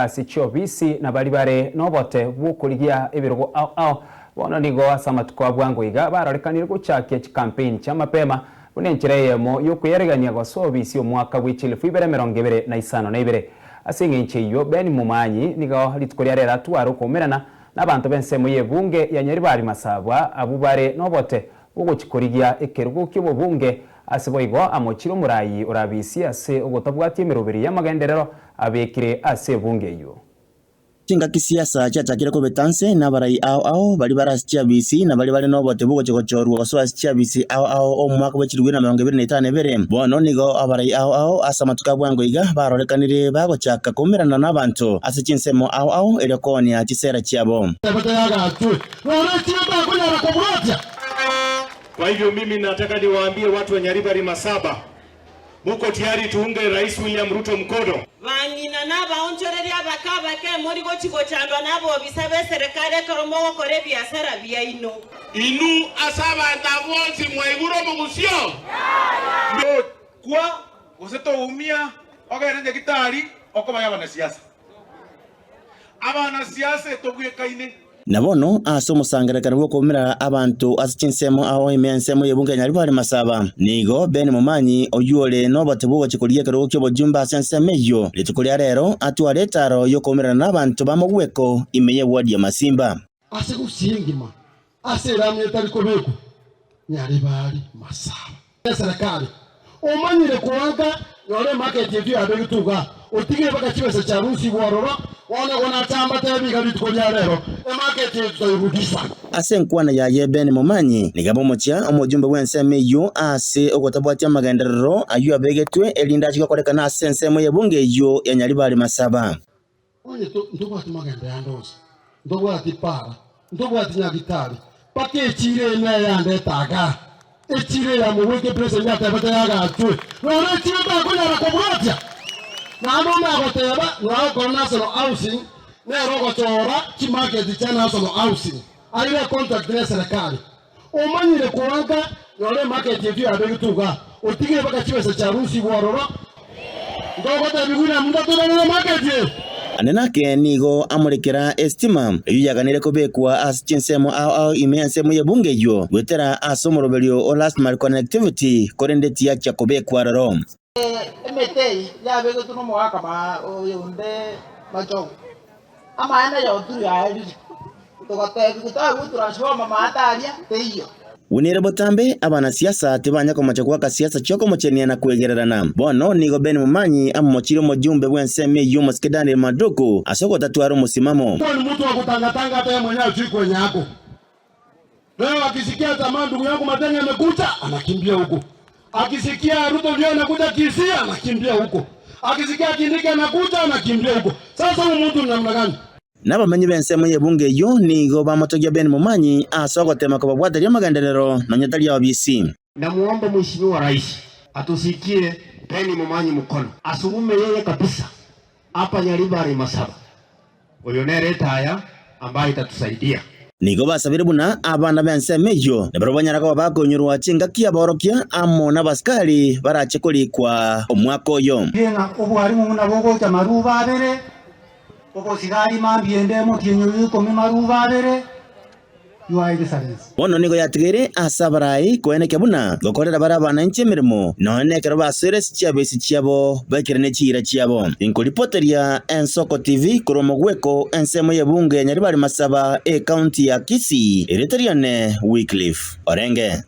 Sicho bisi na baribare nobote bukurigia ebirogo ao bono nigo asamatuko abwangoiga barorekanire guchakia campaign cha mapema bunenchireyemo yokuyeregania gosobisi omwaka w'echilifu 2025 asing'enche iyo Ben Mumanyi nigo litukoria rera twaro kumerana n'abantu bensemo yebunge ya Nyaribari Masabwa abubare nobote buguchikorigia ekerugo ky'obubunge asiboigo amochiro murayi urabisi ase ogotabwatie emeroberi y'amagenderero abekire ase bunge iyo Chinga kisiasa chatakire ko betanse na barai ao bali barasikia bisi na bali nobote bugo chikochorwa oswasikia bisi ao omwaka w'echirwina 2025 bono nigo abarai ao asamatuka bwangoiga barorekanire bagochaka kumirana n'abantu ase chinsemo ao erekoni achisera chiabo. Kwa hivyo mimi nataka niwaambie watu wa Nyaribari Masaba, muko tayari tuunge Rais William Ruto mkono? Vanyina naba onchoreria bakabake muri gochiko chandwa nabo bisabe serikali koromo kore biashara bya ino asaba ndabonzi mwaiguro mugusio kwa useto umia ogerende gitari okobaya bana siasa abana siasa toguye kaine Nabono asomusangerekana bwo kumira abantu asichinsemo aho imensemo yebunge Nyaribari Masaba nigo Ben Mumanyi oyuole nobote bugo chikoliye kero kyo bojumba asensemeyo litukolia rero atwaretaro yo kumira n'abantu bamugweko imeye wadi ya Masimba ase gusingima ase ramye taliko beko Nyaribari Masaba serikali omanyire kuwanga yore market yetu abegituga otigire baka kibese cha rusi bwororo wona gona tamba tebiga litukolia rero market yetu yibugisa ase nkwana ya Ben Mumanyi nigabo mochia omujumbe w'ensemeyo ase ogotabwatia amagenderero ayu abegetwe elinda chikokorekana ase ensemo yebunge yo ya Nyaribari Masaba onye ndobwati magende yandoze ndobwati para ndobwati nyagitari pake chire na yande taga echire ya muweke president ya tabata yaga atwe nore chire ba kuna bakobwatia na ndo magoteba na ko national housing ne rogo chora chi market cha national housing aile contract na serikali omanyire kuwanga nore market yetu abegituga otigire baka chibese cha rusi bwororo ndogo tabiguna mndatona na market yetu anenake nigo amurekera estima yuyaganire kubekwa asichinsemo ao imensemo yebunge yo gwetera asomoroberio o last mile connectivity korendeti ya kubekwa roro emetei ya bego tuno mwaka ma oyunde macho ama enda yo turu ya eri tokate kuta kutransforma mataria teiyo Unire botambe abana siasa tibanya ko machakwa ka siasa choko mochenia na kwegererana bono nigo Ben Mumanyi amochiro mojumbe bwenseme yumo skedani maduku asoko tatuaro musimamo kwa ni mtu wa kutangatanga hata yeye mwenyewe ajui kwenye yako leo akisikia zamani ndugu yangu Matenge amekuja anakimbia huko akisikia Ruto ndio anakuja Kisia anakimbia huko akisikia Kindiki anakuja anakimbia huko sasa huyu mtu namna gani Nabamenyi bensemo yebunge yo nigo bamotogia Ben Mumanyi asogotema ko babwataria magenderero na nyatari ya BC. Namuomba mheshimiwa rais atusikie Ben Mumanyi mkono asugume yeye kabisa hapa Nyaribari Masaba oyonere haya ambayo itatusaidia nigo basabire buna abana bensemeyo nebarobanyara ko bakonyurwa chinga kia borokia amo nabaskali barachekolikwa omwaka oyo yenga obwari mu nabogo tamaruba bere Koko sigari mambiende mo tienyu ko mimaruva bere yuai desalens bono nigo yatigere asabarai koeneke buna gokorera barabana nchemirimo none kero basere sichiabesi chiabo bakirene chira chiabo inkolipoteria Ensoko TV kuromogweko ensemo yebunge Nyaribari Masaba county ya Kisii ereteriane Wycliffe Orenge.